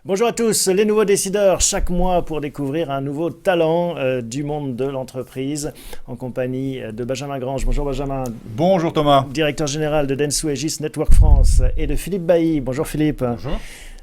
Bonjour à tous, les nouveaux décideurs, chaque mois pour découvrir un nouveau talent du monde de l'entreprise, en compagnie de Benjamin Grange. Bonjour Benjamin. Bonjour Thomas. Directeur général de Dentsu Aegis Network France, et de Philippe Bailly. Bonjour Philippe. Bonjour.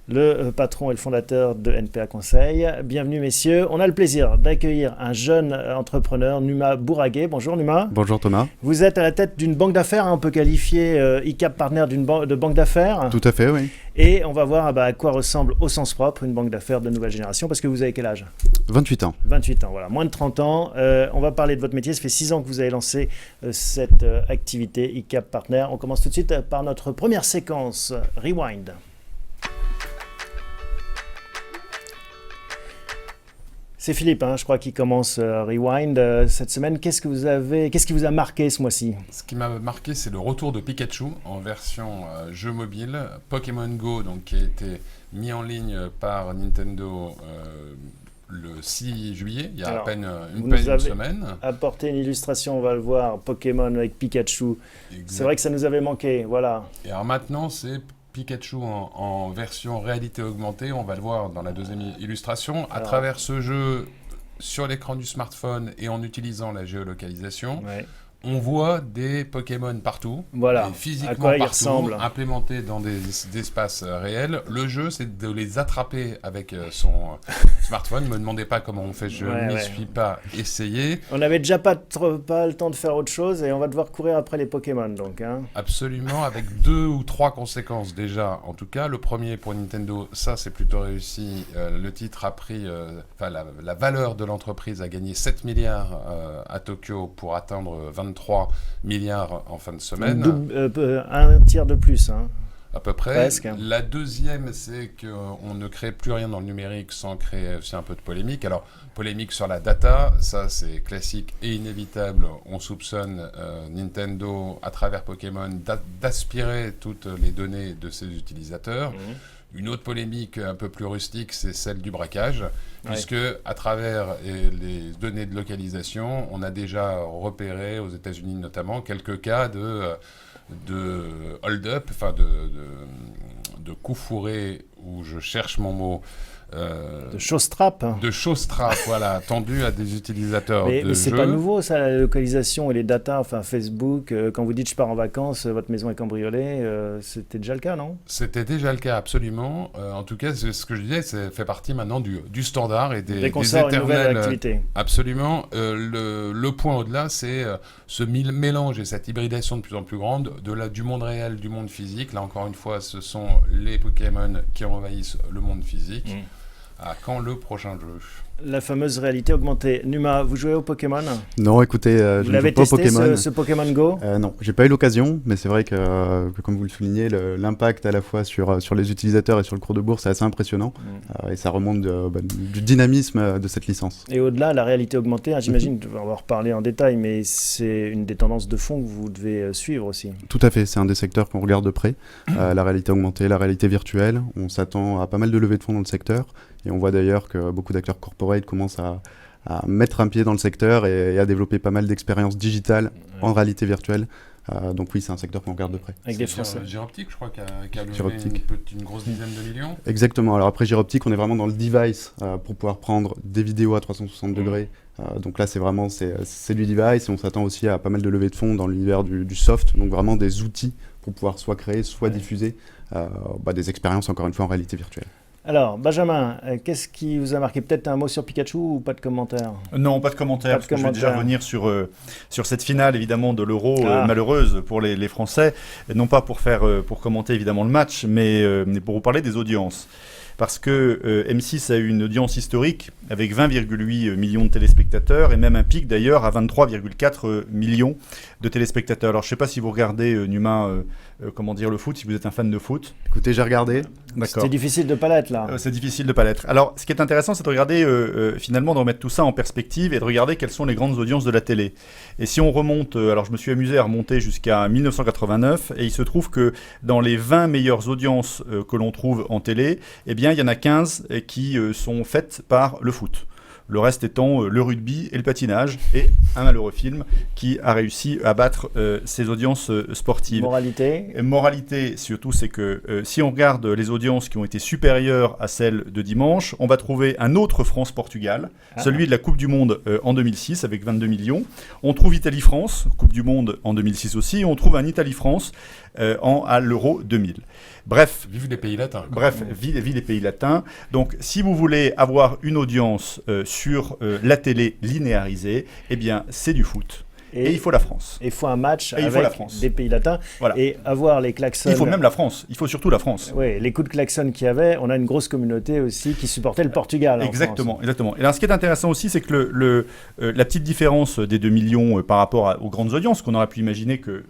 Le patron et le fondateur de NPA Conseil. Bienvenue messieurs. On a le plaisir d'accueillir un jeune entrepreneur, Numa Bourraguet. Bonjour Numa. Bonjour Thomas. Vous êtes à la tête d'une banque d'affaires, on peut qualifier ICAP Partner de banque d'affaires. Tout à fait, oui. Et on va voir à quoi ressemble au sens propre une banque d'affaires de nouvelle génération, parce que vous avez quel âge ? 28 ans. 28 ans, voilà, moins de 30 ans. On va parler de votre métier. Ça fait 6 ans que vous avez lancé cette activité ICAP Partner. On commence tout de suite par notre première séquence, Rewind. C'est Philippe, je crois, qui commence Rewind cette semaine. Qu'est-ce qui vous a marqué ce mois-ci ? Ce qui m'a marqué, c'est le retour de Pikachu en version jeu mobile. Pokémon Go, donc, qui a été mis en ligne par Nintendo le 6 juillet, il y a à peine une semaine. Apporté une illustration, on va le voir, Pokémon avec Pikachu. Exact. C'est vrai que ça nous avait manqué, voilà. Et alors maintenant, c'est Pikachu en version réalité augmentée, on va le voir dans la deuxième illustration, à travers ce jeu sur l'écran du smartphone et en utilisant la géolocalisation. Ouais. On voit des Pokémon partout, voilà. Et physiquement partout, implémentés dans des espaces réels. Le jeu, c'est de les attraper avec son smartphone. Ne me demandez pas comment on fait, je ne m'y suis pas essayé. On n'avait déjà pas le temps de faire autre chose et on va devoir courir après les Pokémon. Donc, Absolument, avec 2 ou 3 conséquences déjà. En tout cas, le premier pour Nintendo, ça c'est plutôt réussi. Le titre a pris, la valeur de l'entreprise a gagné 7 milliards à Tokyo pour atteindre 23 milliards en fin de semaine. Un tiers de plus. À peu près. Presque. La deuxième, c'est qu'on ne crée plus rien dans le numérique sans créer aussi un peu de polémique. Alors, polémique sur la data, ça c'est classique et inévitable. On soupçonne Nintendo, à travers Pokémon, d'aspirer toutes les données de ses utilisateurs. Une autre polémique un peu plus rustique, c'est celle du braquage, puisque à travers les données de localisation, on a déjà repéré, aux États-Unis notamment, quelques cas de hold-up, de coups fourrés, où je cherche mon mot. De show-strap. De show-strap, voilà, tendu à des utilisateurs de mais c'est jeux. pas nouveau, ça, la localisation et les datas, Facebook, quand vous dites je pars en vacances, votre maison est cambriolée, c'était déjà le cas, non ? C'était déjà le cas, absolument. En tout cas, ce que je disais, ça fait partie maintenant du standard et des éternels... une nouvelle activité. Absolument. Le point au-delà, c'est ce mélange et cette hybridation de plus en plus grande du monde réel, du monde physique. Là, encore une fois, ce sont les Pokémon qui envahissent le monde physique. À quand le prochain jeu ? La fameuse réalité augmentée. Numa, vous jouez au Pokémon ? Non, écoutez, je ne joue pas au Pokémon. Vous l'avez testé, ce Pokémon Go ? Non, j'ai pas eu l'occasion, mais c'est vrai que comme vous le soulignez, l'impact à la fois sur les utilisateurs et sur le cours de bourse est assez impressionnant. Et ça remonte du dynamisme de cette licence. Et au-delà, la réalité augmentée, j'imagine, on va en reparler en détail, mais c'est une des tendances de fond que vous devez suivre aussi. Tout à fait, c'est un des secteurs qu'on regarde de près. La réalité augmentée, la réalité virtuelle. On s'attend à pas mal de levées de fonds dans le secteur. Et on voit d'ailleurs que beaucoup d'acteurs corporate commencent à mettre un pied dans le secteur et à développer pas mal d'expériences digitales en réalité virtuelle. Donc oui, c'est un secteur qu'on regarde de près. Avec des Français. Gyroptique, je crois, qui a levé une grosse dizaine de millions. Exactement. Alors après Gyroptique, on est vraiment dans le device pour pouvoir prendre des vidéos à 360 degrés. Donc là, c'est du device et on s'attend aussi à pas mal de levées de fonds dans l'univers du soft. Donc vraiment des outils pour pouvoir soit créer, soit diffuser des expériences, encore une fois, en réalité virtuelle. Alors, Benjamin, qu'est-ce qui vous a marqué ? Peut-être un mot sur Pikachu ou pas de commentaire ? Non, pas de commentaire, parce que je vais déjà revenir sur cette finale, évidemment, de l'Euro malheureuse pour les Français. Non pas pour commenter, évidemment, le match, mais pour vous parler des audiences. Parce que M6 a eu une audience historique avec 20,8 millions de téléspectateurs et même un pic d'ailleurs à 23,4 millions de téléspectateurs. Alors je ne sais pas si vous regardez Numa, le foot, si vous êtes un fan de foot. Écoutez, j'ai regardé. D'accord. C'est difficile de ne pas l'être là. C'est difficile de ne pas l'être. Alors ce qui est intéressant, c'est de regarder finalement, de remettre tout ça en perspective et de regarder quelles sont les grandes audiences de la télé. Et si on remonte, alors je me suis amusé à remonter jusqu'à 1989 et il se trouve que dans les 20 meilleures audiences que l'on trouve en télé, eh bien il y en a 15 qui sont faites par le foot. le reste étant le rugby et le patinage, et un malheureux film qui a réussi à battre ses audiences sportives. Moralité, surtout, c'est que si on regarde les audiences qui ont été supérieures à celles de dimanche, on va trouver un autre France-Portugal, celui de la Coupe du Monde en 2006 avec 22 millions. On trouve Italie-France, Coupe du Monde en 2006 aussi, et on trouve un Italie-France à l'Euro 2000. Bref. Vive les pays latins. Bref, vive les pays latins. Donc, si vous voulez avoir une audience sur la télé linéarisée, eh bien, c'est du foot. Et il faut la France. Il faut un match avec des pays latins. Voilà. Et avoir les klaxons. Il faut même la France. Il faut surtout la France. Oui, les coups de klaxon qu'il y avait, on a une grosse communauté aussi qui supportait le Portugal. Exactement. Et là, ce qui est intéressant aussi, c'est que la petite différence des 2 millions par rapport aux grandes audiences, qu'on aurait pu imaginer que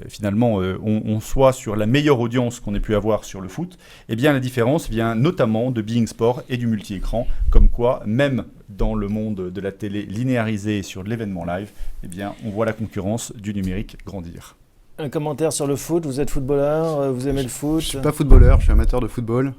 finalement on soit sur la meilleure audience qu'on ait pu avoir sur le foot, eh bien la différence vient notamment de Being Sport et du multi-écran, comme quoi même dans le monde de la télé linéarisée et sur de l'événement live, eh bien on voit la concurrence du numérique grandir. Un commentaire sur le foot, vous êtes footballeur, vous aimez le foot? Je suis pas footballeur, je suis amateur de football,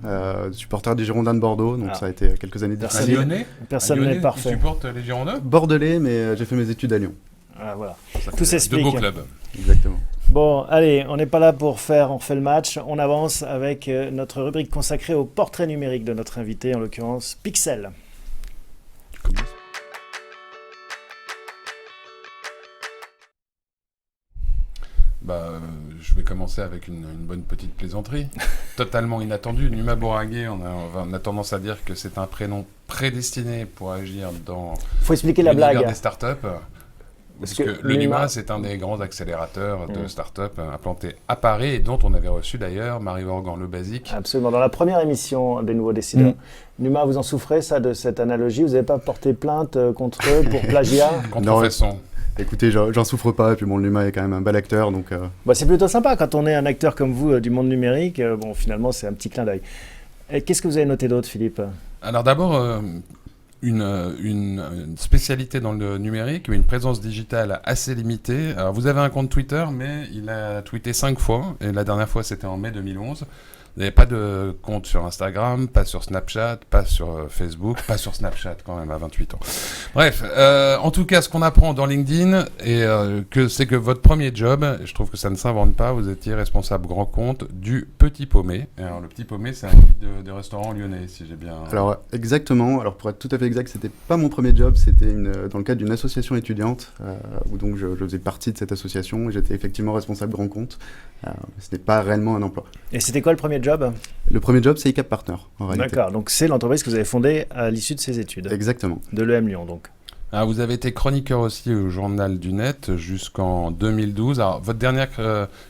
supporter des Girondins de Bordeaux, donc ça a été quelques années difficiles. Personne n'est parfait. Tu supportes les Girondins? Bordelais, mais j'ai fait mes études à Lyon. Ah, voilà. Tout s'explique. De beaux clubs. Exactement. Bon, allez, on n'est pas là pour on fait le match, on avance avec notre rubrique consacrée au portrait numérique de notre invité, en l'occurrence Pixel. Je vais commencer avec une bonne petite plaisanterie, totalement inattendue. Numa Bouragé, on a tendance à dire que c'est un prénom prédestiné pour agir dans faut expliquer la blague des startups. Parce que le Numa, c'est un des grands accélérateurs de startups implantés à Paris et dont on avait reçu d'ailleurs Marie Morgan, le basique. Absolument, dans la première émission des Nouveaux Décideurs. Numa, vous en souffrez, ça, de cette analogie? Vous n'avez pas porté plainte contre eux pour plagiat? Contrefaçon. Écoutez, j'en souffre pas, et puis le Numa est quand même un bel acteur, donc... c'est plutôt sympa quand on est un acteur comme vous du monde numérique. Finalement, c'est un petit clin d'œil. Qu'est-ce que vous avez noté d'autre, Philippe? Alors d'abord, une spécialité dans le numérique, une présence digitale assez limitée. Alors vous avez un compte Twitter, mais il a tweeté 5 fois, et la dernière fois c'était en mai 2011. Vous n'avez pas de compte sur Instagram, pas sur Snapchat, pas sur Facebook, pas sur Snapchat quand même à 28 ans. Bref, en tout cas, ce qu'on apprend dans LinkedIn, c'est que votre premier job, je trouve que ça ne s'invente pas, vous étiez responsable grand compte du Petit Paumé. Et alors, le Petit Paumé, c'est un guide de restaurant lyonnais, si j'ai bien... Alors, exactement. Alors, pour être tout à fait exact, c'était pas mon premier job, c'était dans le cadre d'une association étudiante, où donc je faisais partie de cette association, et j'étais effectivement responsable grand compte. Ce n'est pas réellement un emploi. Et c'était quoi le premier job? Le premier job, c'est iCap Partner, en réalité. D'accord, donc c'est l'entreprise que vous avez fondée à l'issue de ces études. Exactement. De l'EM Lyon, donc. Alors, vous avez été chroniqueur aussi au Journal du Net jusqu'en 2012. Alors, votre dernière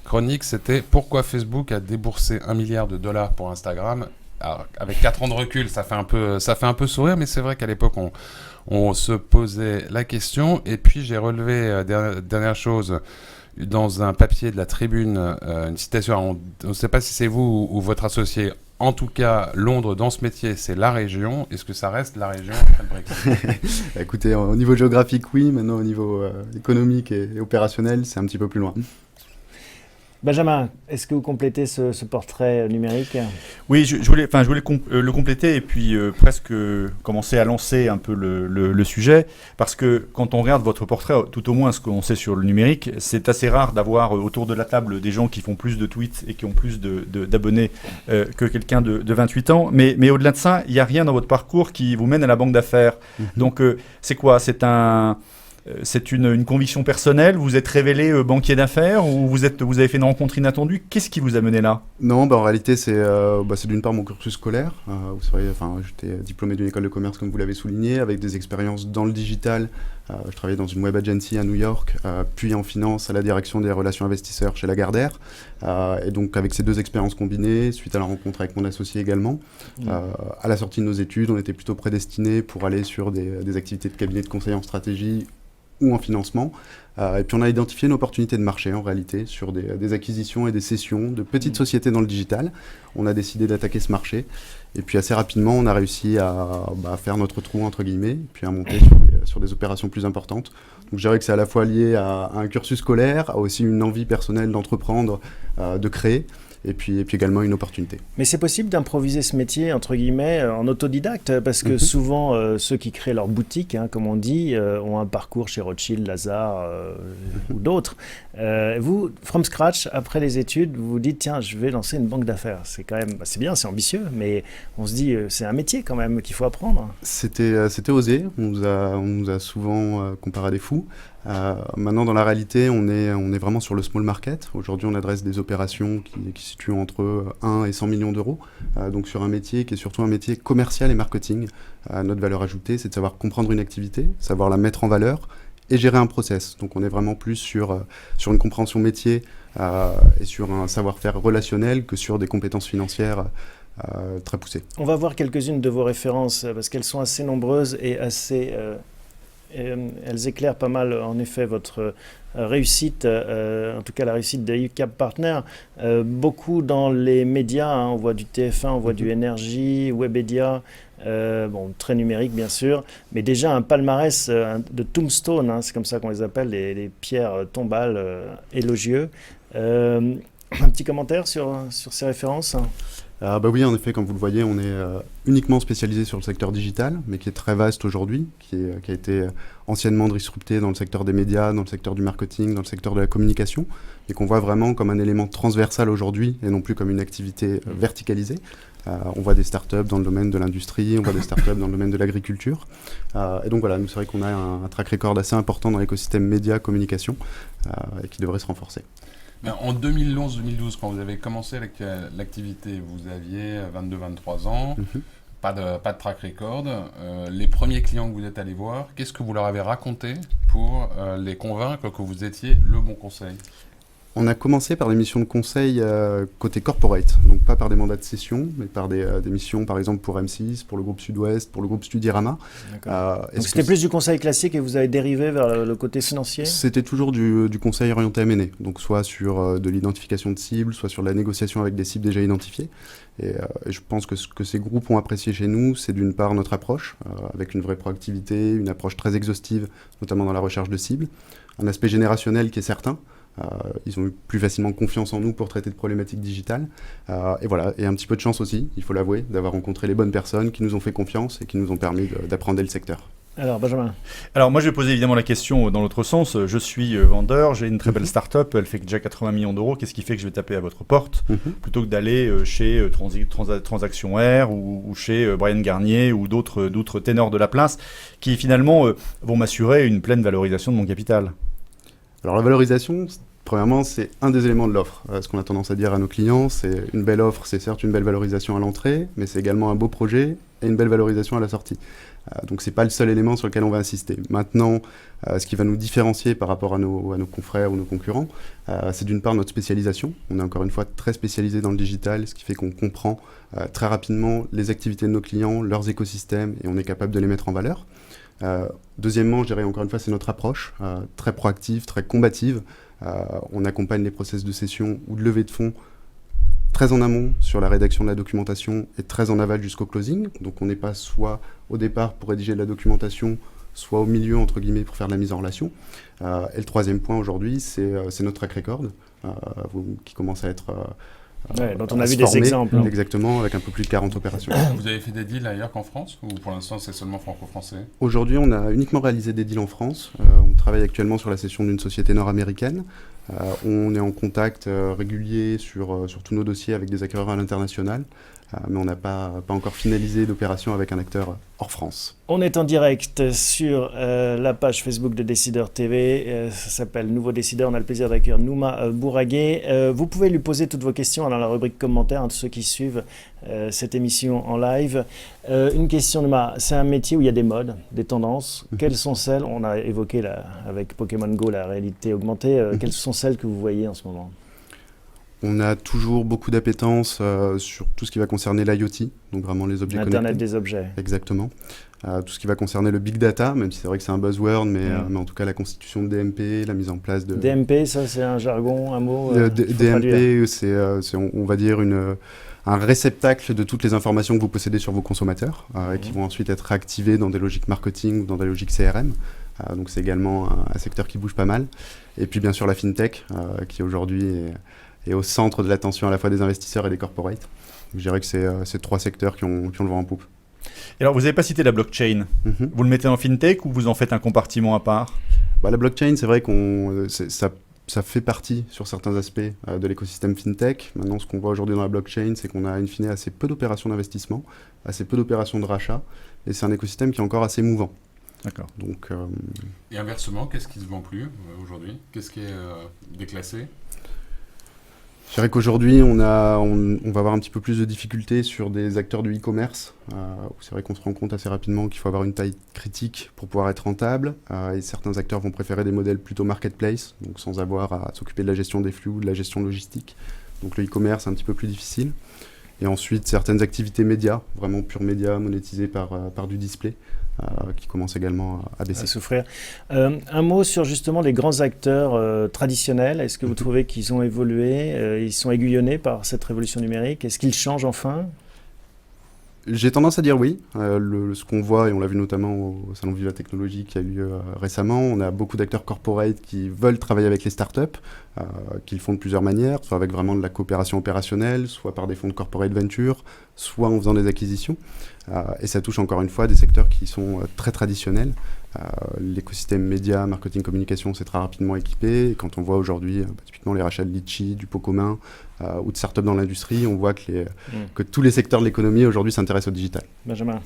chronique, c'était « Pourquoi Facebook a déboursé $1 milliard pour Instagram ?» Alors, avec 4 ans de recul, ça fait un peu sourire, mais c'est vrai qu'à l'époque, on se posait la question. Et puis, j'ai relevé, dernière chose, dans un papier de la Tribune, une citation, on ne sait pas si c'est vous ou votre associé, en tout cas, Londres, dans ce métier, c'est la région. Est-ce que ça reste la région après le Brexit? Écoutez, au niveau géographique, oui. Maintenant, au niveau économique et opérationnel, c'est un petit peu plus loin. Benjamin, est-ce que vous complétez ce portrait numérique? Oui, je voulais le compléter et puis presque commencer à lancer un peu le sujet, parce que quand on regarde votre portrait, tout au moins ce qu'on sait sur le numérique, c'est assez rare d'avoir autour de la table des gens qui font plus de tweets et qui ont plus d'abonnés que quelqu'un de 28 ans. Mais au-delà de ça, il n'y a rien dans votre parcours qui vous mène à la banque d'affaires. Donc c'est quoi? C'est une conviction personnelle? Vous êtes révélé banquier d'affaires ou vous avez fait une rencontre inattendue? Qu'est-ce qui vous a mené là? Non, en réalité, c'est d'une part mon cursus scolaire. Vous savez, j'étais diplômé d'une école de commerce, comme vous l'avez souligné, avec des expériences dans le digital. Je travaillais dans une web agency à New York, puis en finance à la direction des relations investisseurs chez Lagardère. Et donc, avec ces deux expériences combinées, suite à la rencontre avec mon associé également, à la sortie de nos études, on était plutôt prédestinés pour aller sur des activités de cabinet de conseil en stratégie ou en financement. Et puis on a identifié une opportunité de marché en réalité sur des acquisitions et des cessions de petites sociétés dans le digital. On a décidé d'attaquer ce marché et puis assez rapidement on a réussi à faire notre trou entre guillemets, puis à monter sur des opérations plus importantes. Donc je dirais que c'est à la fois lié à un cursus scolaire, à aussi une envie personnelle d'entreprendre, de créer. et puis également une opportunité. Mais c'est possible d'improviser ce métier, entre guillemets, en autodidacte, parce que souvent, ceux qui créent leur boutique, comme on dit, ont un parcours chez Rothschild, Lazare ou d'autres. Vous, from scratch, après les études, vous vous dites, tiens, je vais lancer une banque d'affaires. C'est quand même, c'est bien, c'est ambitieux, mais on se dit, c'est un métier quand même qu'il faut apprendre. C'était osé, on nous a souvent comparé à des fous. Maintenant, dans la réalité, on est vraiment sur le small market. Aujourd'hui, on adresse des opérations qui se situent entre 1 et 100 millions d'euros. Donc sur un métier qui est surtout un métier commercial et marketing. Notre valeur ajoutée, c'est de savoir comprendre une activité, savoir la mettre en valeur et gérer un process. Donc on est vraiment plus sur une compréhension métier et sur un savoir-faire relationnel que sur des compétences financières très poussées. On va voir quelques-unes de vos références parce qu'elles sont assez nombreuses et assez... elles éclairent pas mal, en effet, votre réussite, en tout cas la réussite de ICAP Partner. Beaucoup dans les médias, on voit du TF1, on voit du Énergie, Webedia, très numérique bien sûr, mais déjà un palmarès de tombstone, c'est comme ça qu'on les appelle, les pierres tombales élogieux. Un petit commentaire sur ces références ? Oui, en effet, comme vous le voyez, on est uniquement spécialisé sur le secteur digital, mais qui est très vaste aujourd'hui, qui a été anciennement disrupté dans le secteur des médias, dans le secteur du marketing, dans le secteur de la communication, et qu'on voit vraiment comme un élément transversal aujourd'hui, et non plus comme une activité verticalisée. On voit des startups dans le domaine de l'industrie, on voit des startups dans le domaine de l'agriculture. Et donc voilà, nous, c'est vrai qu'on a un track record assez important dans l'écosystème médias-communication, et qui devrait se renforcer. En 2011-2012, quand vous avez commencé l'activité, vous aviez 22-23 ans, pas de track record. Les premiers clients que vous êtes allés voir, qu'est-ce que vous leur avez raconté pour les convaincre que vous étiez le bon conseil ? On a commencé par des missions de conseil côté corporate, donc pas par des mandats de session, mais par des missions, par exemple pour M6, pour le groupe Sud-Ouest, pour le groupe Studirama. Donc c'était plus du conseil classique et vous avez dérivé vers le côté financier ? C'était toujours du conseil orienté M&A, donc soit sur de l'identification de cibles, soit sur la négociation avec des cibles déjà identifiées. Et je pense que ce que ces groupes ont apprécié chez nous, c'est d'une part notre approche, avec une vraie proactivité, une approche très exhaustive, notamment dans la recherche de cibles, un aspect générationnel qui est certain. Ils ont eu plus facilement confiance en nous pour traiter de problématiques digitales. Et voilà, et un petit peu de chance aussi, il faut l'avouer, d'avoir rencontré les bonnes personnes qui nous ont fait confiance et qui nous ont permis d'apprendre le secteur. Alors, Benjamin. Alors, moi, je vais poser évidemment la question dans l'autre sens. Je suis vendeur, j'ai une très belle start-up, elle fait déjà 80 millions d'euros. Qu'est-ce qui fait que je vais taper à votre porte plutôt que d'aller chez Transaction Air ou chez Brian Garnier ou d'autres ténors de la place qui finalement vont m'assurer une pleine valorisation de mon capital ? Alors la valorisation, premièrement, c'est un des éléments de l'offre. Ce qu'on a tendance à dire à nos clients, c'est une belle offre, c'est certes une belle valorisation à l'entrée, mais c'est également un beau projet et une belle valorisation à la sortie. Donc c'est pas le seul élément sur lequel on va insister. Maintenant, ce qui va nous différencier par rapport à nos confrères ou nos concurrents, c'est d'une part notre spécialisation. On est encore une fois très spécialisé dans le digital, ce qui fait qu'on comprend très rapidement les activités de nos clients, leurs écosystèmes, et on est capable de les mettre en valeur. Deuxièmement, je dirais encore une fois, c'est notre approche, très proactive, très combative. On accompagne les process de cession ou de levée de fonds très en amont sur la rédaction de la documentation et très en aval jusqu'au closing. Donc on n'est pas soit au départ pour rédiger de la documentation, soit au milieu, entre guillemets, pour faire de la mise en relation. Et le troisième point aujourd'hui, c'est notre track record, qui commence à être... dont on a vu des exemples. Exactement, avec un peu plus de 40 opérations. Vous avez fait des deals ailleurs qu'en France ou pour l'instant c'est seulement franco-français ? Aujourd'hui, on a uniquement réalisé des deals en France. On travaille actuellement sur la cession d'une société nord-américaine. On est en contact régulier sur tous nos dossiers avec des acquéreurs à l'international. Mais on n'a pas encore finalisé d'opération avec un acteur hors France. On est en direct sur la page Facebook de Décideur TV. Ça s'appelle Nouveau Décideur. On a le plaisir d'accueillir Nouma Bourraguet. Vous pouvez lui poser toutes vos questions dans la rubrique commentaires, de ceux qui suivent cette émission en live. Une question, Nouma. C'est un métier où il y a des modes, des tendances. Quelles sont celles, on a évoqué avec Pokémon Go la réalité augmentée, quelles sont celles que vous voyez en ce moment ? On a toujours beaucoup d'appétence sur tout ce qui va concerner l'IoT, donc vraiment les objets connectés. Internet des objets. Exactement. Tout ce qui va concerner le big data, même si c'est vrai que c'est un buzzword, mais en tout cas la constitution de DMP, la mise en place de... DMP, ça c'est un jargon, un mot DMP, c'est on va dire un réceptacle de toutes les informations que vous possédez sur vos consommateurs, et qui vont ensuite être réactivées dans des logiques marketing ou dans des logiques CRM. Donc c'est également un secteur qui bouge pas mal. Et puis bien sûr la FinTech, qui aujourd'hui est au centre de l'attention à la fois des investisseurs et des corporates. Je dirais que c'est ces 3 secteurs qui ont le vent en poupe. Et alors, vous n'avez pas cité la blockchain. Vous le mettez en fintech ou vous en faites un compartiment à part? La blockchain, c'est vrai ça fait partie sur certains aspects de l'écosystème fintech. Maintenant, ce qu'on voit aujourd'hui dans la blockchain, c'est qu'on a in fine assez peu d'opérations d'investissement, assez peu d'opérations de rachat, et c'est un écosystème qui est encore assez mouvant. D'accord. Donc, Et inversement, qu'est-ce qui ne se vend plus aujourd'hui? Qu'est-ce qui est déclassé? je dirais qu'aujourd'hui, on va avoir un petit peu plus de difficultés sur des acteurs du e-commerce. Où c'est vrai qu'on se rend compte assez rapidement qu'il faut avoir une taille critique pour pouvoir être rentable. Et certains acteurs vont préférer des modèles plutôt marketplace, donc sans avoir à s'occuper de la gestion des flux ou de la gestion logistique. Donc le e-commerce est un petit peu plus difficile. Et ensuite, certaines activités médias, vraiment pure médias, monétisées par du display, qui commencent également à baisser. À souffrir. Un mot sur justement les grands acteurs traditionnels. Est-ce que vous trouvez qu'ils ont évolué, ils sont aiguillonnés par cette révolution numérique? Est-ce qu'ils changent enfin? J'ai tendance à dire oui. Ce qu'on voit, et on l'a vu notamment au Salon Viva Technologie qui a eu lieu récemment, on a beaucoup d'acteurs corporate qui veulent travailler avec les startups, qui le font de plusieurs manières, soit avec vraiment de la coopération opérationnelle, soit par des fonds de corporate venture, soit en faisant des acquisitions. Et ça touche encore une fois des secteurs qui sont très traditionnels. L'écosystème média, marketing, communication, c'est très rapidement équipé. Et quand on voit aujourd'hui typiquement les rachats de Litchi, du pot commun ou de startups dans l'industrie, on voit que tous les secteurs de l'économie aujourd'hui s'intéressent au digital. Benjamin.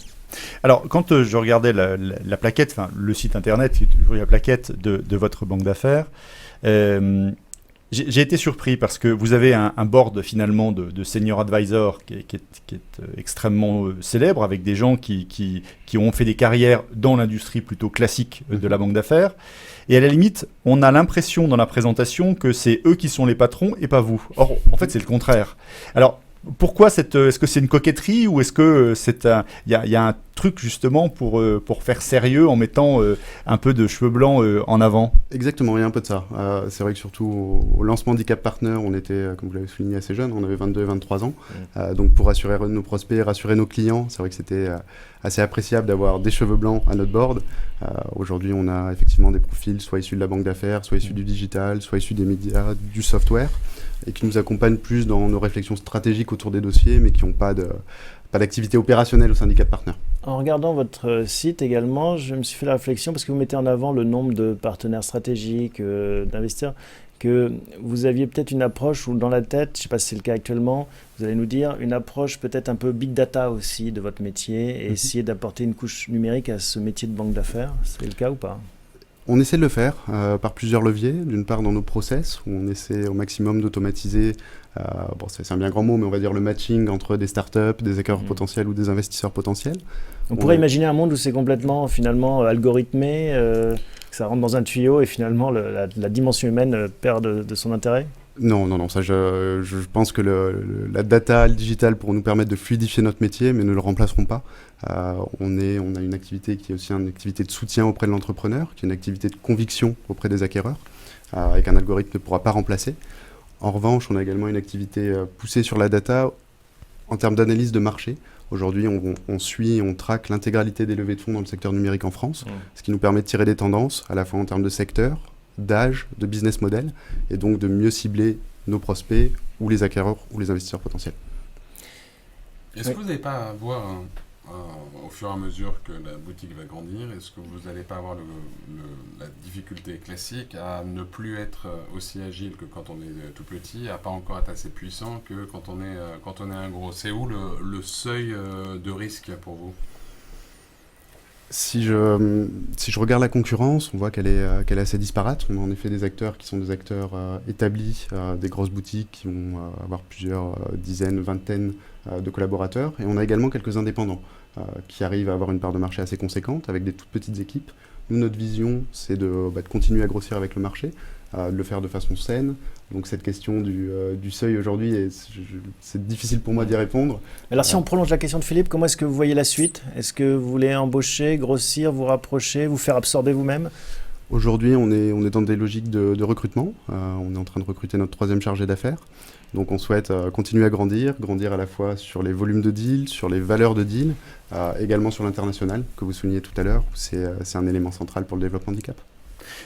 Alors, quand je regardais la plaquette, enfin le site internet, qui est toujours la plaquette de votre banque d'affaires, j'ai été surpris parce que vous avez un board finalement de senior advisor qui est extrêmement célèbre, avec des gens qui ont fait des carrières dans l'industrie plutôt classique de la banque d'affaires. Et à la limite, on a l'impression dans la présentation que c'est eux qui sont les patrons et pas vous. Or, en fait, c'est le contraire. Alors, pourquoi est-ce que c'est une coquetterie ou est-ce que il y a un truc justement pour faire sérieux en mettant un peu de cheveux blancs en avant? Exactement, il y a un peu de ça. C'est vrai que surtout au lancement d'E-Cap Partner, on était, comme vous l'avez souligné, assez jeunes, on avait 22 et 23 ans. Donc pour rassurer nos prospects, rassurer nos clients, c'est vrai que c'était assez appréciable d'avoir des cheveux blancs à notre board. Aujourd'hui, on a effectivement des profils soit issus de la banque d'affaires, soit issus du digital, soit issus des médias, du software, et qui nous accompagnent plus dans nos réflexions stratégiques autour des dossiers, mais qui n'ont pas d'activité opérationnelle au sein d'E-Cap Partner. En regardant votre site également, je me suis fait la réflexion, parce que vous mettez en avant le nombre de partenaires stratégiques, d'investisseurs, que vous aviez peut-être une approche où dans la tête, je ne sais pas si c'est le cas actuellement, vous allez nous dire, une approche peut-être un peu big data aussi de votre métier et essayer d'apporter une couche numérique à ce métier de banque d'affaires. C'est le cas ou pas? On essaie de le faire par plusieurs leviers. D'une part, dans nos process, où on essaie au maximum d'automatiser, c'est un bien grand mot, mais on va dire le matching entre des startups, des acquéreurs potentiels ou des investisseurs potentiels. On pourrait imaginer un monde où c'est complètement finalement algorithmé, que ça rentre dans un tuyau et finalement la dimension humaine perd de son intérêt? Non, ça, je pense que la data, le digital pourront nous permettre de fluidifier notre métier, mais ne le remplaceront pas. On a une activité qui est aussi une activité de soutien auprès de l'entrepreneur, qui est une activité de conviction auprès des acquéreurs, et qu'un algorithme ne pourra pas remplacer. En revanche, on a également une activité poussée sur la data en termes d'analyse de marché. Aujourd'hui, on suit et on traque l'intégralité des levées de fonds dans le secteur numérique en France, ce qui nous permet de tirer des tendances, à la fois en termes de secteur, d'âge, de business model, et donc de mieux cibler nos prospects ou les acquéreurs ou les investisseurs potentiels. Est-ce que vous n'allez pas avoir, au fur et à mesure que la boutique va grandir, est-ce que vous n'allez pas avoir la difficulté classique à ne plus être aussi agile que quand on est tout petit, à pas encore être assez puissant que quand on est un gros? C'est où le seuil de risque pour vous? Si je regarde la concurrence, on voit qu'elle est assez disparate. On a en effet des acteurs qui sont des acteurs établis, des grosses boutiques qui vont avoir plusieurs dizaines, vingtaines de collaborateurs. Et on a également quelques indépendants qui arrivent à avoir une part de marché assez conséquente avec des toutes petites équipes. Nous, notre vision, c'est de continuer à grossir avec le marché, de le faire de façon saine. Donc cette question du seuil aujourd'hui, c'est difficile pour moi d'y répondre. Alors si on prolonge la question de Philippe, comment est-ce que vous voyez la suite? Est-ce que vous voulez embaucher, grossir, vous rapprocher, vous faire absorber vous-même? Aujourd'hui, on est dans des logiques de recrutement. On est en train de recruter notre 3e chargé d'affaires. Donc on souhaite continuer à grandir à la fois sur les volumes de deals, sur les valeurs de deals, également sur l'international, que vous soulignez tout à l'heure, où c'est un élément central pour le développement d'E-Cap.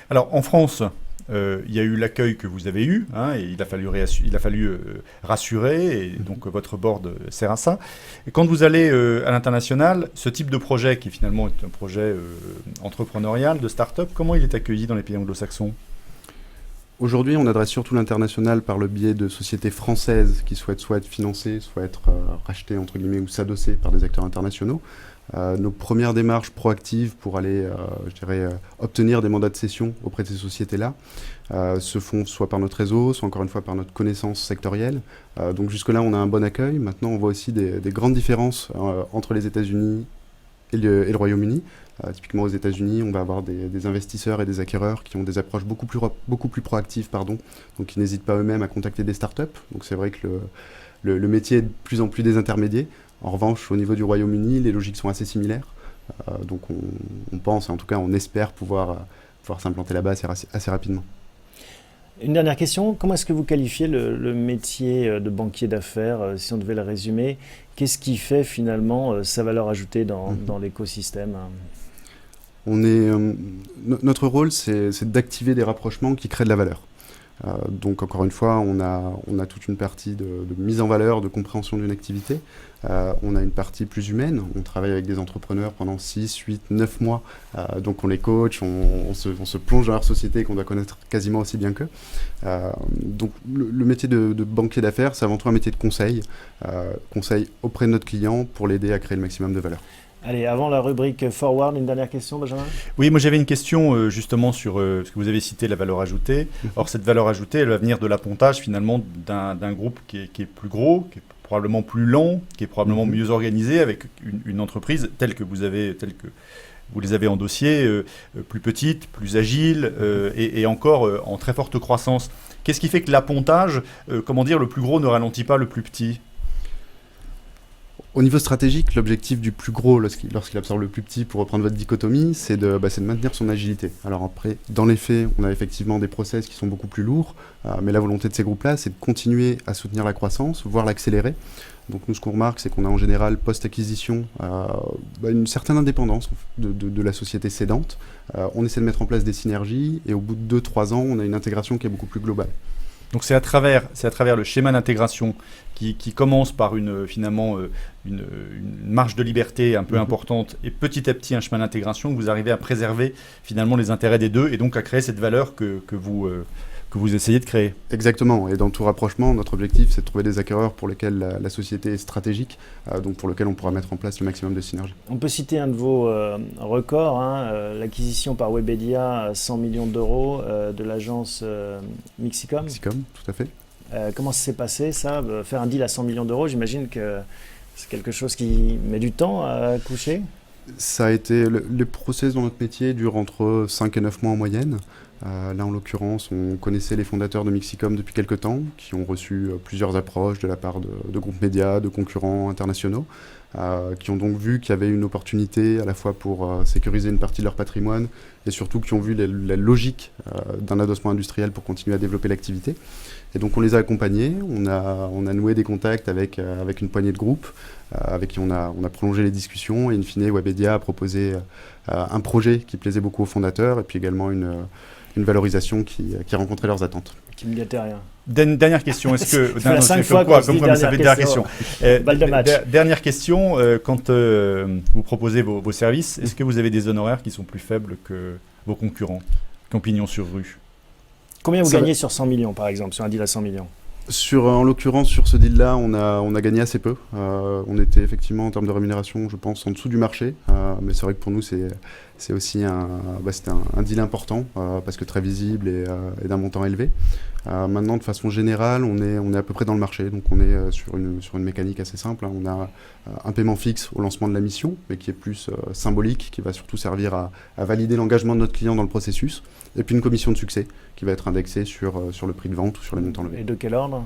Alors en France, il y a eu l'accueil que vous avez eu, hein, et il a fallu rassurer, et donc votre board sert à ça. Et quand vous allez à l'international, ce type de projet, qui finalement est un projet entrepreneurial, de start-up, comment il est accueilli dans les pays anglo-saxons ? Aujourd'hui, on adresse surtout l'international par le biais de sociétés françaises qui souhaitent soit être financées, soit être rachetées, entre guillemets, ou s'adosser par des acteurs internationaux. Nos premières démarches proactives pour aller, obtenir des mandats de cession auprès de ces sociétés-là se font soit par notre réseau, soit encore une fois par notre connaissance sectorielle. Donc jusque-là, on a un bon accueil. Maintenant, on voit aussi des grandes différences entre les États-Unis et le Royaume-Uni. Typiquement aux États-Unis, on va avoir des investisseurs et des acquéreurs qui ont des approches beaucoup plus proactives, donc qui n'hésitent pas eux-mêmes à contacter des startups. Donc c'est vrai que le métier est de plus en plus désintermédié. En revanche, au niveau du Royaume-Uni, les logiques sont assez similaires. Donc on pense, en tout cas on espère pouvoir s'implanter là-bas assez rapidement. Une dernière question, comment est-ce que vous qualifiez le métier de banquier d'affaires, si on devait le résumer? Qu'est-ce qui fait finalement sa valeur ajoutée dans l'écosystème? Notre rôle, c'est d'activer des rapprochements qui créent de la valeur. Donc encore une fois, on a toute une partie de mise en valeur, de compréhension d'une activité. On a une partie plus humaine. On travaille avec des entrepreneurs pendant 6, 8, 9 mois. Donc on les coach, on se plonge dans leur société qu'on doit connaître quasiment aussi bien qu'eux. Donc le métier de banquier d'affaires, c'est avant tout un métier de conseil. Conseil auprès de notre client pour l'aider à créer le maximum de valeur. Allez, avant la rubrique Forward, une dernière question, Benjamin ? Oui, moi j'avais une question justement sur ce que vous avez cité, la valeur ajoutée. Or, cette valeur ajoutée, elle va venir de l'appontage finalement d'un groupe qui est plus gros, qui est probablement plus lent, qui est probablement mieux organisé, avec une entreprise telle que vous les avez endossées, plus petite, plus agile et encore en très forte croissance. Qu'est-ce qui fait que l'appontage, le plus gros ne ralentit pas le plus petit ? Au niveau stratégique, l'objectif du plus gros, lorsqu'il absorbe le plus petit, pour reprendre votre dichotomie, c'est de maintenir son agilité. Alors après, dans les faits, on a effectivement des process qui sont beaucoup plus lourds, mais la volonté de ces groupes-là, c'est de continuer à soutenir la croissance, voire l'accélérer. Donc nous, ce qu'on remarque, c'est qu'on a en général, post-acquisition, une certaine indépendance de la société cédante. On essaie de mettre en place des synergies, et au bout de 2-3 ans, on a une intégration qui est beaucoup plus globale. Donc c'est à travers le schéma d'intégration qui commence par une marge de liberté un peu importante et petit à petit un chemin d'intégration que vous arrivez à préserver finalement les intérêts des deux et donc à créer cette valeur que vous essayez de créer. Exactement, et dans tout rapprochement, notre objectif c'est de trouver des acquéreurs pour lesquels la société est stratégique, donc pour lesquels on pourra mettre en place le maximum de synergie. On peut citer un de vos records, l'acquisition par Webedia à 100 millions d'euros de l'agence Mixicom. Mixicom, tout à fait. Comment ça s'est passé ça, faire un deal à 100 millions d'euros, j'imagine que c'est quelque chose qui met du temps à coucher. Ça a été, le process dans notre métier dure entre 5 et 9 mois en moyenne. Là, en l'occurrence, on connaissait les fondateurs de Mixicom depuis quelques temps, qui ont reçu plusieurs approches de la part de groupes médias, de concurrents internationaux, qui ont donc vu qu'il y avait une opportunité à la fois pour sécuriser une partie de leur patrimoine et surtout qui ont vu la logique d'un adossement industriel pour continuer à développer l'activité. Et donc on les a accompagnés, on a noué des contacts avec une poignée de groupes, avec qui on a prolongé les discussions et in fine Webedia a proposé un projet qui plaisait beaucoup aux fondateurs et puis également une valorisation qui rencontrait leurs attentes. Qui ne gâtait rien. Dernière question, est-ce que... C'est la 5 fois qu'on se dit dernière question. Balle de match. Dernière question, quand vous proposez vos services, est-ce que vous avez des honoraires qui sont plus faibles que vos concurrents, qui ont pignon sur rue ? Combien vous gagnez sur 100 millions, par exemple, sur un deal à 100 millions ? En l'occurrence, sur ce deal-là, on a gagné assez peu. On était effectivement, en termes de rémunération, je pense, en dessous du marché. Mais c'est vrai que pour nous, c'est aussi c'était un deal important, parce que très visible et d'un montant élevé. Maintenant, de façon générale, on est à peu près dans le marché. Donc on est sur une mécanique assez simple. On a un paiement fixe au lancement de la mission, mais qui est plus symbolique, qui va surtout servir à valider l'engagement de notre client dans le processus. Et puis une commission de succès qui va être indexée sur le prix de vente ou sur les montants levés. Et de quel ordre ?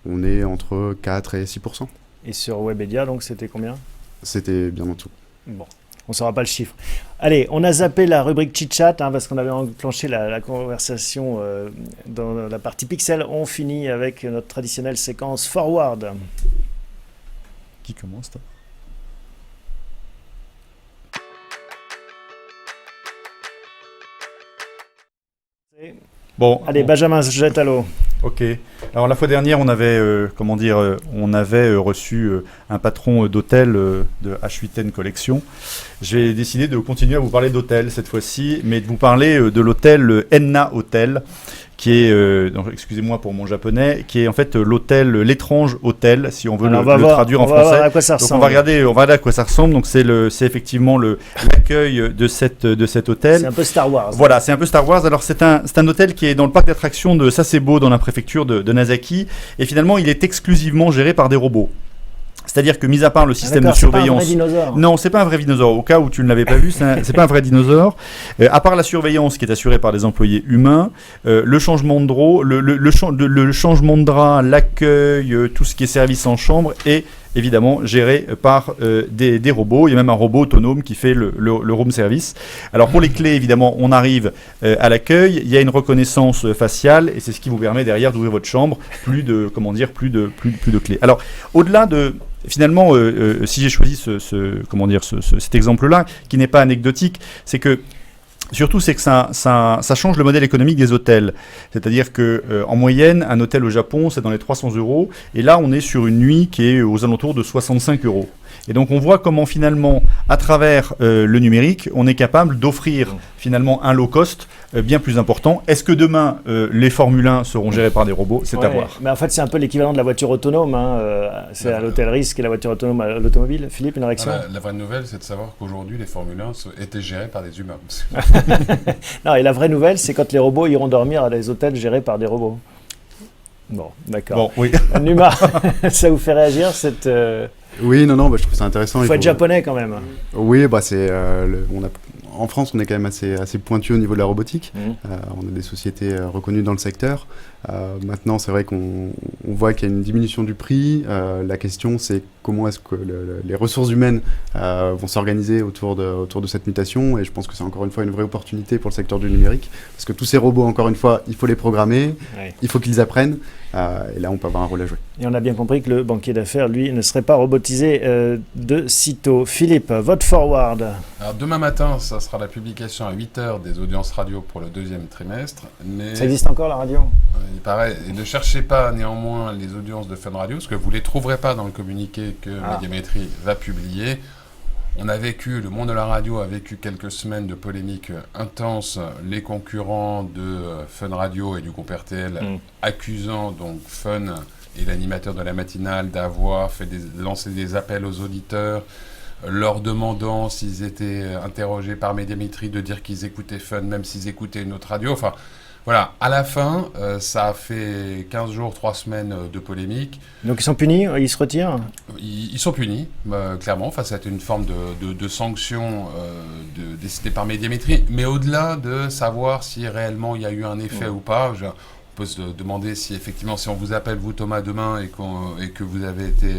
On est entre 4 et 6%. Et sur Webedia, donc, c'était combien ? C'était bien en dessous. Bon, on ne saura pas le chiffre. Allez, on a zappé la rubrique chit-chat, parce qu'on avait enclenché la conversation dans la partie pixel. On finit avec notre traditionnelle séquence Forward. Qui commence, toi ? Bon, allez, Benjamin, jette à l'eau. Ok. Alors la fois dernière, on avait, reçu un patron d'hôtel de H8N Collection. J'ai décidé de continuer à vous parler d'hôtel cette fois-ci, mais de vous parler de l'hôtel Enna Hotel, qui est, excusez-moi pour mon japonais, qui est en fait l'étrange hôtel, si on veut le traduire en français. On va voir à quoi ça ressemble. Donc on va regarder à quoi ça ressemble. Donc c'est effectivement l'accueil de cet hôtel. C'est un peu Star Wars. Voilà, c'est un peu Star Wars. Alors c'est un hôtel qui est dans le parc d'attractions de Sasebo, dans la préfecture de Nasaki, et finalement il est exclusivement géré par des robots. C'est-à-dire que, mis à part le système de surveillance... C'est pas un vrai dinosaure. Non, c'est pas un vrai dinosaure. Au cas où tu ne l'avais pas vu, c'est pas un vrai dinosaure. À part la surveillance qui est assurée par des employés humains, le changement de drap, l'accueil, tout ce qui est service en chambre est évidemment géré par des robots. Il y a même un robot autonome qui fait le room service. Alors pour les clés, évidemment, on arrive à l'accueil. Il y a une reconnaissance faciale et c'est ce qui vous permet derrière d'ouvrir votre chambre. Plus de clés. Alors au-delà de... Finalement, si j'ai choisi cet exemple-là, qui n'est pas anecdotique, c'est que surtout, c'est que ça change le modèle économique des hôtels. C'est-à-dire qu'en moyenne, un hôtel au Japon, c'est dans les 300 €. Et là, on est sur une nuit qui est aux alentours de 65 €. Et donc, on voit comment, finalement, à travers le numérique, on est capable d'offrir, finalement, un low cost bien plus important. Est-ce que demain, les Formule 1 seront gérés par des robots ? C'est à voir. Mais en fait, c'est un peu l'équivalent de la voiture autonome. C'est à l'hôtellerie ce qu'est la voiture autonome à l'automobile. Philippe, une réaction ? La vraie nouvelle, c'est de savoir qu'aujourd'hui, les Formule 1 étaient gérés par des humains. Non, et la vraie nouvelle, c'est quand les robots iront dormir à des hôtels gérés par des robots. Bon, d'accord. Bon, oui. Numa, ça vous fait réagir cette... Oui, non, je trouve ça intéressant. Il faut être japonais quand même. Oui, c'est en France, on est quand même assez pointu au niveau de la robotique. On a des sociétés reconnues dans le secteur. Maintenant, c'est vrai qu'on voit qu'il y a une diminution du prix. La question, c'est comment est-ce que les ressources humaines vont s'organiser autour de cette mutation. Et je pense que c'est encore une fois une vraie opportunité pour le secteur du numérique. Parce que tous ces robots, encore une fois, il faut les programmer, il faut qu'ils apprennent. Et là, on peut avoir un rôle à jouer. Et on a bien compris que le banquier d'affaires, lui, ne serait pas robotisé de sitôt. Philippe, votre forward. Alors demain matin, ça sera la publication à 8h des audiences radio pour le deuxième trimestre. Mais ça existe encore la radio ? Il paraît. Et ne cherchez pas néanmoins les audiences de Fun Radio, parce que vous ne les trouverez pas dans le communiqué que Médiamétrie va publier. Le monde de la radio a vécu quelques semaines de polémiques intenses, les concurrents de Fun Radio et du groupe RTL accusant donc Fun et l'animateur de la matinale d'avoir lancé des appels aux auditeurs, leur demandant s'ils étaient interrogés par Médiamétrie de dire qu'ils écoutaient Fun même s'ils écoutaient une autre radio. Enfin, voilà, à la fin, ça a fait 15 jours, 3 semaines de polémique. Donc ils sont punis, ils se retirent ? Ils sont punis, clairement. Enfin, ça a été une forme de sanction décidée par Médiamétrie. Mais au-delà de savoir si réellement il y a eu un effet ou pas, on peut se demander si effectivement, si on vous appelle, vous Thomas, demain, et que vous avez été...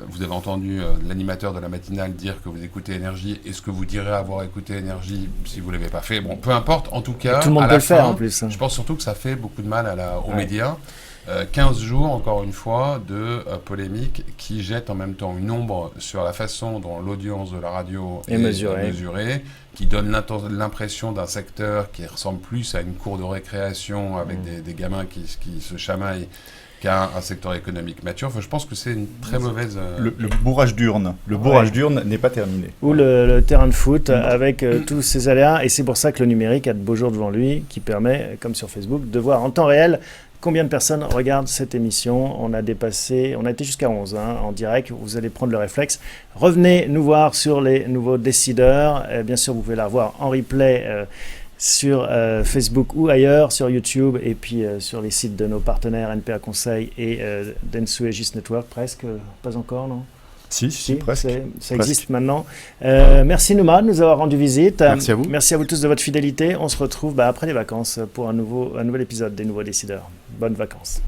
vous avez entendu l'animateur de la matinale dire que vous écoutez Énergie. Est-ce que vous direz avoir écouté Énergie si vous ne l'avez pas fait ? Bon, peu importe. En tout cas, tout le monde peut le faire en plus. Je pense surtout que ça fait beaucoup de mal aux médias. 15 jours, encore une fois, de polémique qui jette en même temps une ombre sur la façon dont l'audience de la radio est mesurée, qui donne l'impression d'un secteur qui ressemble plus à une cour de récréation avec des gamins qui se chamaillent qu'à un secteur économique mature. Enfin, je pense que c'est une très mauvaise... Le bourrage d'urne. Le bourrage d'urne n'est pas terminé. Ou le terrain de foot avec tous ces aléas. Et c'est pour ça que le numérique a de beaux jours devant lui, qui permet, comme sur Facebook, de voir en temps réel combien de personnes regardent cette émission. On a été jusqu'à 11 en direct. Vous allez prendre le réflexe. Revenez nous voir sur les nouveaux décideurs. Bien sûr, vous pouvez la revoir en replay sur Facebook ou ailleurs, sur YouTube, et puis sur les sites de nos partenaires NPA Conseil et Dentsu Aegis Network. Presque, pas encore, non ? Si, presque. Ça existe maintenant. Merci Numa de nous avoir rendu visite. Merci à vous. Merci à vous tous de votre fidélité. On se retrouve après les vacances pour un nouvel épisode des Nouveaux Décideurs. Bonnes vacances.